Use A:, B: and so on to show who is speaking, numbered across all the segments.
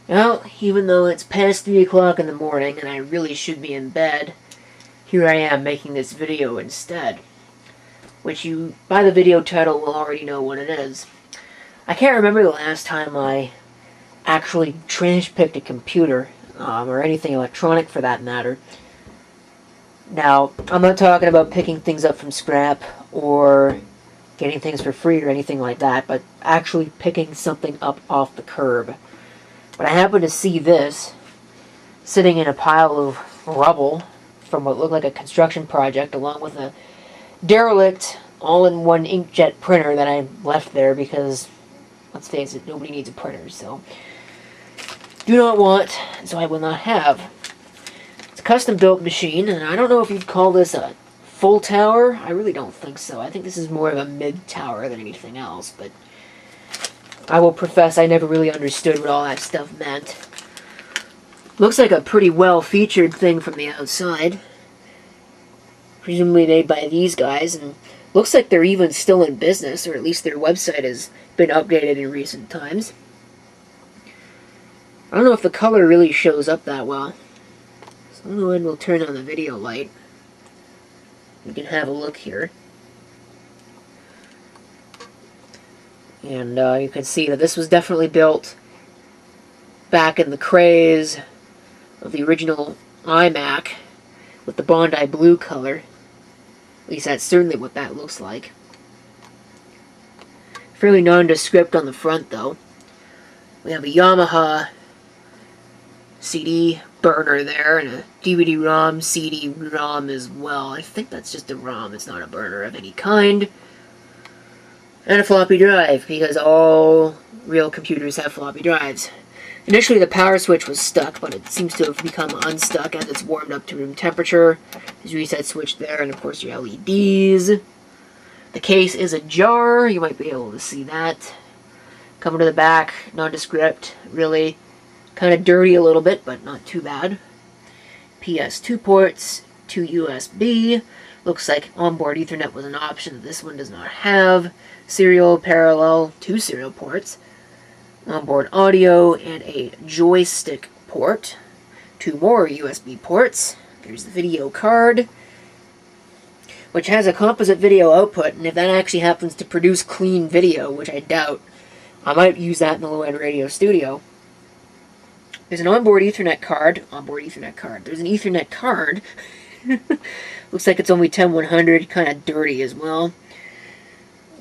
A: Well, even though it's past 3 o'clock in the morning and I really should be in bed, here I am making this video instead. Which you, by the video title, will already know what it is. I can't remember the last time I actually trash-picked a computer, or anything electronic for that matter. Now, I'm not talking about picking things up from scrap, or getting things for free or anything like that, but actually picking something up off the curb. But I happened to see this sitting in a pile of rubble from what looked like a construction project, along with a derelict all-in-one inkjet printer that I left there because, let's face it, nobody needs a printer, so do not want, so I will not have. It's a custom-built machine, and I don't know if you'd call this a full tower. I really don't think so. I think this is more of a mid-tower than anything else, but I will profess I never really understood what all that stuff meant. Looks like a pretty well-featured thing from the outside. Presumably made by these guys, and looks like they're even still in business, or at least their website has been updated in recent times. I don't know if the color really shows up that well. So I'm going to turn on the video light. You can have a look here. And you can see that this was definitely built back in the craze of the original iMac with the Bondi blue color. At least that's certainly what that looks like. Fairly nondescript on the front, though. We have a Yamaha CD burner there, and a DVD-ROM, CD-ROM as well. I think that's just a ROM, it's not a burner of any kind. And a floppy drive, because all real computers have floppy drives. Initially the power switch was stuck, but it seems to have become unstuck as it's warmed up to room temperature. There's a reset switch there, and of course your LEDs. The case is ajar, you might be able to see that. Coming to the back, nondescript, really kind of dirty a little bit, but not too bad. PS2 ports, 2 USB. Looks like onboard Ethernet was an option that this one does not have. Serial, parallel, 2 serial ports. Onboard audio and a joystick port. 2 more USB ports. There's the video card, which has a composite video output, and if that actually happens to produce clean video, which I doubt, I might use that in the low-end radio studio. There's an onboard Ethernet card. There's an Ethernet card. Looks like it's only 10100, kind of dirty as well.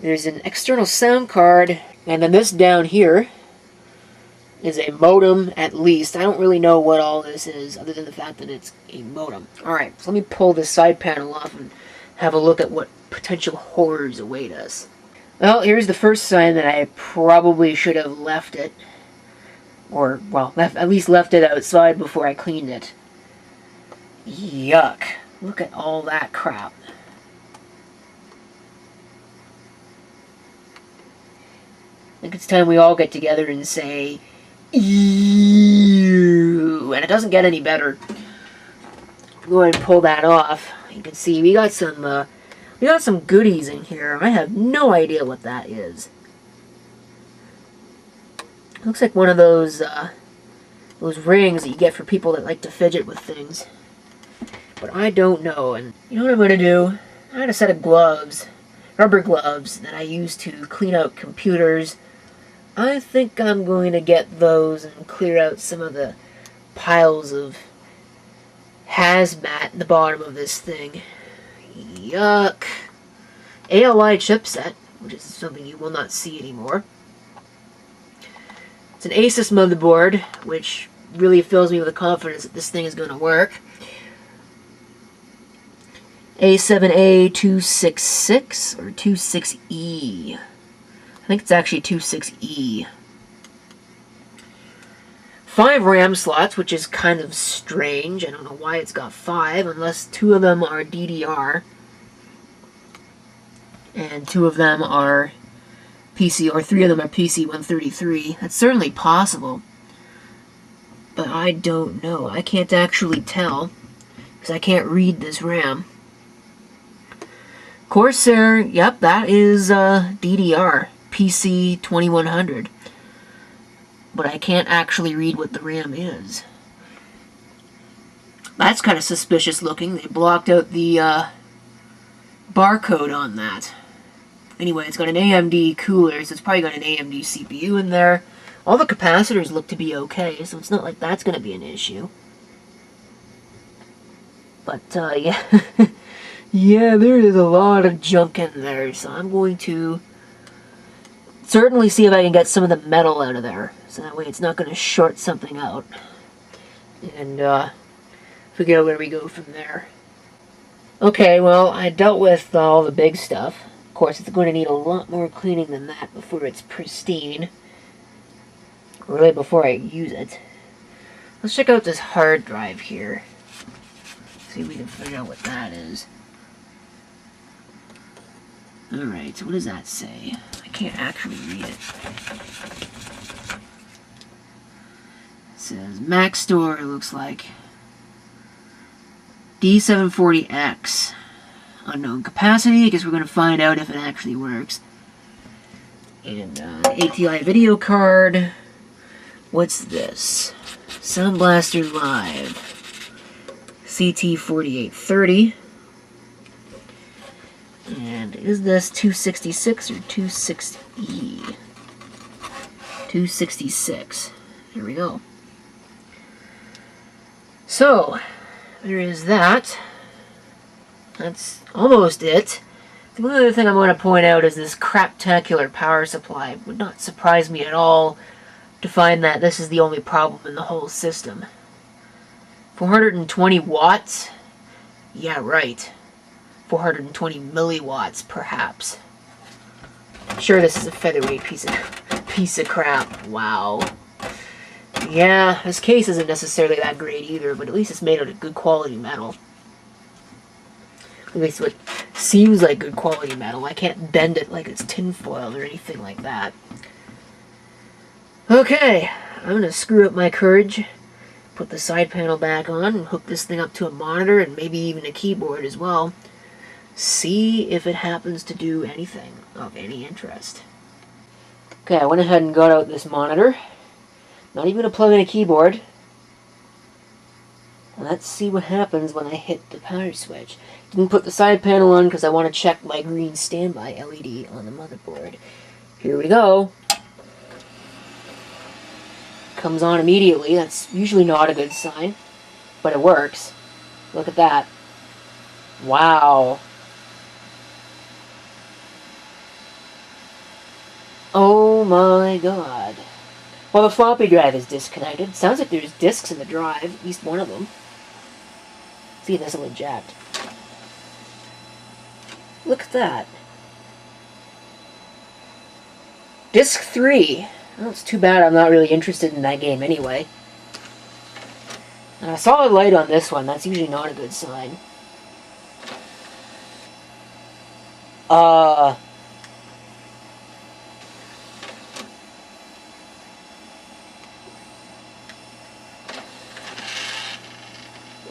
A: There's an external sound card, and then this down here is a modem, at least. I don't really know what all this is, other than the fact that it's a modem. Alright, so let me pull this side panel off and have a look at what potential horrors await us. Well, here's the first sign that I probably should have left it. Or, well, at least left it outside before I cleaned it. Yuck. Look at all that crap. I think it's time we all get together and say, ew, and it doesn't get any better. Go ahead and pull that off. You can see we got some goodies in here. I have no idea what that is. Looks like one of those rings that you get for people that like to fidget with things. But I don't know, and you know what I'm going to do? I had a set of gloves, rubber gloves, that I use to clean out computers. I think I'm going to get those and clear out some of the piles of hazmat at the bottom of this thing. Yuck. ALI chipset, which is something you will not see anymore. It's an Asus motherboard, which really fills me with the confidence that this thing is going to work. A7A266, or 26E. I think it's actually 26E. 5 RAM slots, which is kind of strange. I don't know why it's got 5, unless 2 of them are DDR. And 2 of them are PC, or 3 of them are PC-133. That's certainly possible. But I don't know. I can't actually tell, because I can't read this RAM. Corsair, yep, that is DDR. PC 2100. but I can't actually read what the RAM is. That's kind of suspicious looking. They blocked out the barcode on that. Anyway, it's got an AMD cooler, so it's probably got an AMD CPU in there. All the capacitors look to be okay, so it's not like that's going to be an issue. But, yeah. Yeah, there is a lot of junk in there, so I'm going to certainly see if I can get some of the metal out of there, so that way it's not going to short something out. And, figure out where we go from there. Okay, well, I dealt with all the big stuff. Of course, it's going to need a lot more cleaning than that before it's pristine. Really, before I use it. Let's check out this hard drive here. See if we can figure out what that is. Alright, so what does that say? I can't actually read it. It says Mac Store, it looks like. D740X. Unknown capacity. I guess we're going to find out if it actually works. And ATI video card. What's this? Sound Blaster Live. CT4830. And is this 266 or 260E? 266. Here we go. So, there is that. That's almost it. The only other thing I'm going to point out is this craptacular power supply. It would not surprise me at all to find that this is the only problem in the whole system. 420 watts? Yeah, right. 420 milliwatts, perhaps. I'm sure this is a featherweight piece of crap. Wow. Yeah, this case isn't necessarily that great either, but at least it's made out of good quality metal. At least what seems like good quality metal. I can't bend it like it's tinfoil or anything like that. Okay, I'm going to screw up my courage, put the side panel back on, and hook this thing up to a monitor and maybe even a keyboard as well. See if it happens to do anything of any interest. Okay, I went ahead and got out this monitor. Not even going to plug in a keyboard. Let's see what happens when I hit the power switch. Didn't put the side panel on because I want to check my green standby LED on the motherboard. Here we go. Comes on immediately. That's usually not a good sign, but it works. Look at that. Wow. Oh my god. Well, the floppy drive is disconnected. Sounds like there's disks in the drive, at least one of them. See if this will eject. Look at that. Disc 3. Well, it's too bad I'm not really interested in that game anyway. And a solid light on this one. That's usually not a good sign.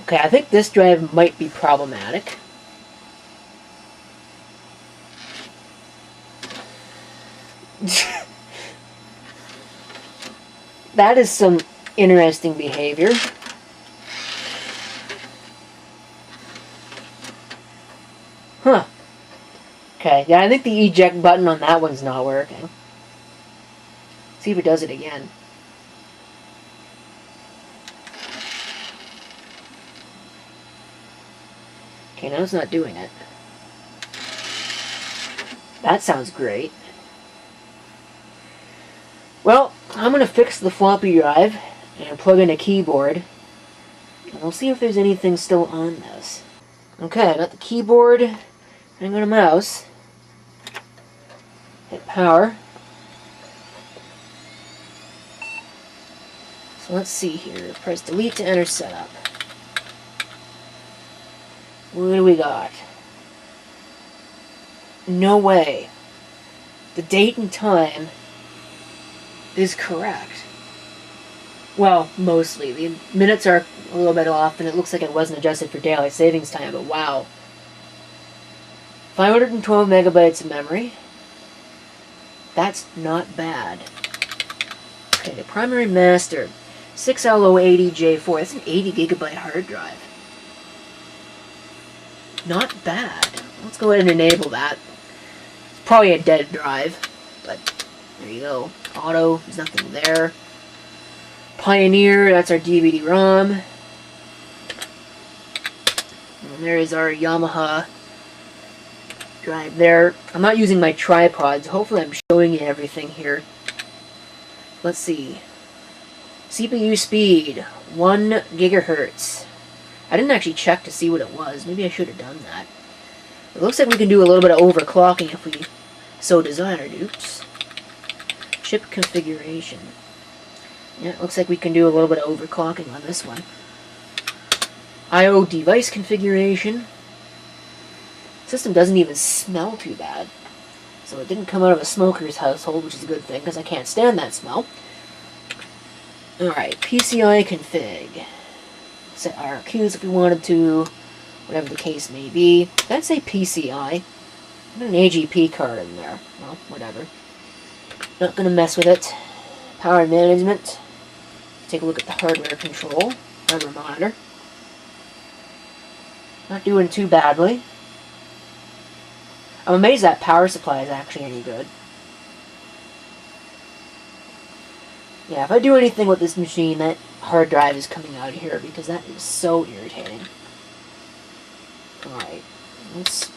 A: Okay, I think this drive might be problematic. That is some interesting behavior. Huh. Okay, yeah, I think the eject button on that one's not working. See if it does it again. Okay, now it's not doing it. That sounds great. Well, I'm going to fix the floppy drive and plug in a keyboard. And we'll see if there's anything still on this. Okay, I got the keyboard. And got a mouse. Hit power. So let's see here. Press delete to enter setup. What do we got? No way. The date and time is correct. Well, mostly. The minutes are a little bit off, and it looks like it wasn't adjusted for daylight savings time, but wow. 512 megabytes of memory. That's not bad. Okay, primary master. 6L080J4. That's an 80 gigabyte hard drive. Not bad. Let's go ahead and enable that. It's probably a dead drive, but there you go. Auto, there's nothing there. Pioneer, that's our DVD-ROM. And there is our Yamaha drive there. I'm not using my tripod, so hopefully I'm showing you everything here. Let's see. CPU speed, 1 gigahertz. I didn't actually check to see what it was. Maybe I should have done that. It looks like we can do a little bit of overclocking if we so desired. Oops. Chip configuration. Yeah, it looks like we can do a little bit of overclocking on this one. I/O device configuration. System doesn't even smell too bad. So it didn't come out of a smoker's household, which is a good thing, because I can't stand that smell. Alright, PCI config. Set IRQs if we wanted to, whatever the case may be. I'd say PCI. Put an AGP card in there. Well, whatever. Not going to mess with it. Power management. Take a look at the hardware control. Hardware monitor. Not doing too badly. I'm amazed that power supply is actually any good. Yeah, if I do anything with this machine, that hard drive is coming out of here because that is so irritating. Alright, let's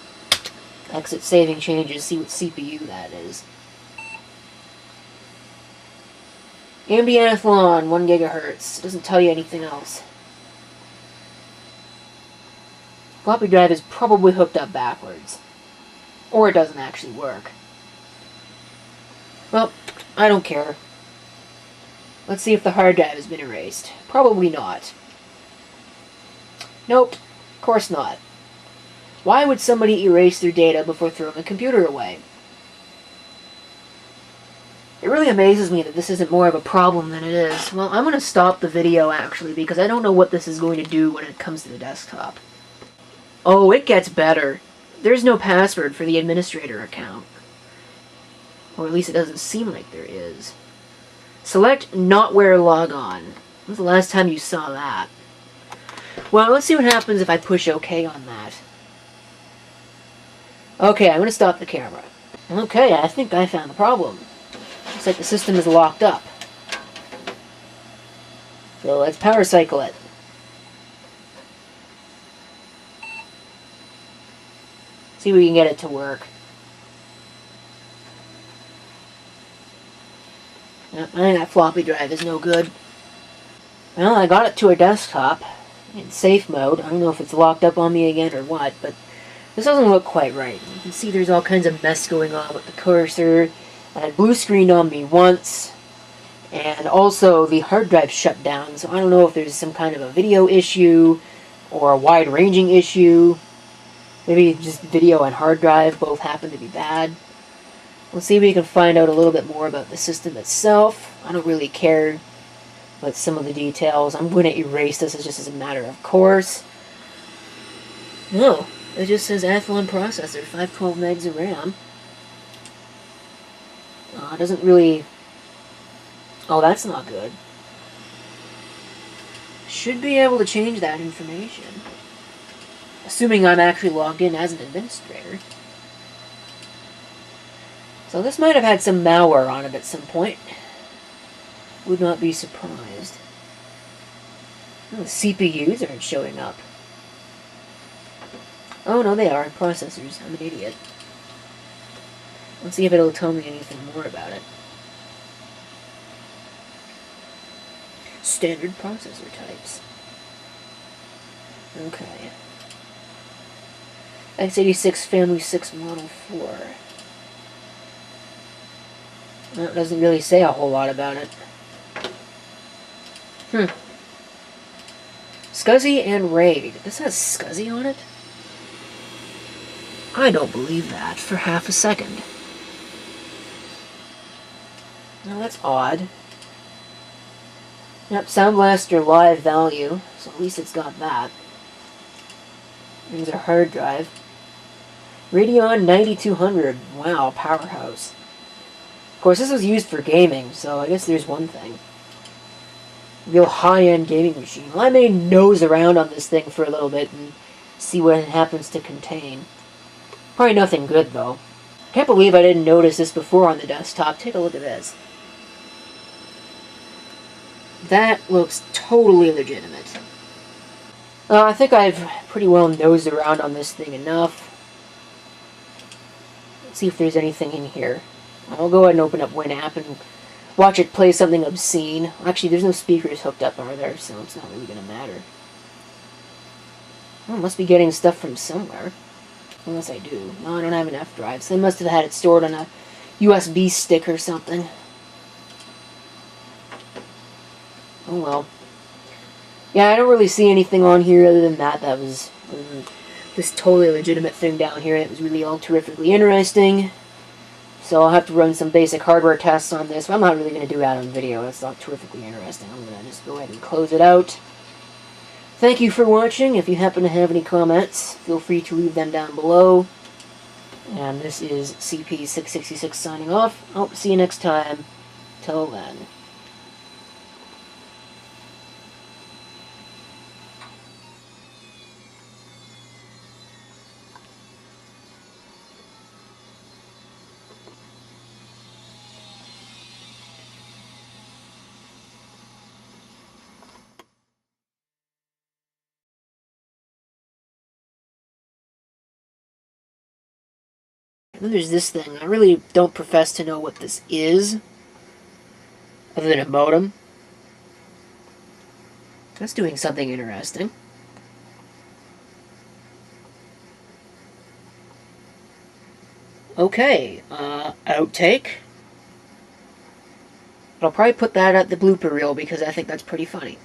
A: exit saving changes, see what CPU that is. AMD Athlon, 1 gigahertz. Doesn't tell you anything else. Floppy drive is probably hooked up backwards. Or it doesn't actually work. Well, I don't care. Let's see if the hard drive has been erased. Probably not. Nope, of course not. Why would somebody erase their data before throwing a computer away? It really amazes me that this isn't more of a problem than it is. Well, I'm going to stop the video, actually, because I don't know what this is going to do when it comes to the desktop. Oh, it gets better. There's no password for the administrator account. Or at least it doesn't seem like there is. Select not where logon. When was the last time you saw that? Well, let's see what happens if I push OK on that. Okay, I'm going to stop the camera. Okay, I think I found the problem. Looks like the system is locked up. So let's power cycle it. See if we can get it to work. I think that floppy drive is no good. Well, I got it to a desktop in safe mode. I don't know if it's locked up on me again or what, but this doesn't look quite right. You can see there's all kinds of mess going on with the cursor. I had blue screened on me once, and also the hard drive shut down, so I don't know if there's some kind of a video issue or a wide-ranging issue. Maybe just video and hard drive both happen to be bad. Let's see if we can find out a little bit more about the system itself. I don't really care about some of the details. I'm going to erase this just as a matter of course. No, it just says Athlon processor, 512 megs of RAM. It doesn't really... Oh, that's not good. Should be able to change that information. Assuming I'm actually logged in as an administrator. So this might have had some malware on it at some point. Would not be surprised. Oh, the CPUs aren't showing up. Oh, no, they are. Processors. I'm an idiot. Let's see if it'll tell me anything more about it. Standard processor types. Okay. x86 Family 6 Model 4. That doesn't really say a whole lot about it. SCSI and RAID. This has SCSI on it? I don't believe that for half a second. Now that's odd. Yep, Sound Blaster live value, so at least it's got that. There's our hard drive. Radeon 9200, wow, powerhouse. Of course, this was used for gaming, so I guess there's one thing. Real high-end gaming machine. Well, I may nose around on this thing for a little bit and see what it happens to contain. Probably nothing good, though. Can't believe I didn't notice this before on the desktop. Take a look at this. That looks totally legitimate. I think I've pretty well nosed around on this thing enough. Let's see if there's anything in here. I'll go ahead and open up Winamp and watch it play something obscene. Actually, there's no speakers hooked up, are there? So it's not really going to matter. Well, I must be getting stuff from somewhere. Unless I do. No, I don't have an F drive, so they must have had it stored on a USB stick or something. Oh well. Yeah, I don't really see anything on here other than that. That was this totally legitimate thing down here. It was really all terrifically interesting. So I'll have to run some basic hardware tests on this. But I'm not really going to do that on video. That's not terrifically interesting. I'm going to just go ahead and close it out. Thank you for watching. If you happen to have any comments, feel free to leave them down below. And this is CP666 signing off. I'll see you next time. Till then. Then there's this thing. I really don't profess to know what this is, other than a modem. That's doing something interesting. Okay, outtake. But I'll probably put that at the blooper reel because I think that's pretty funny.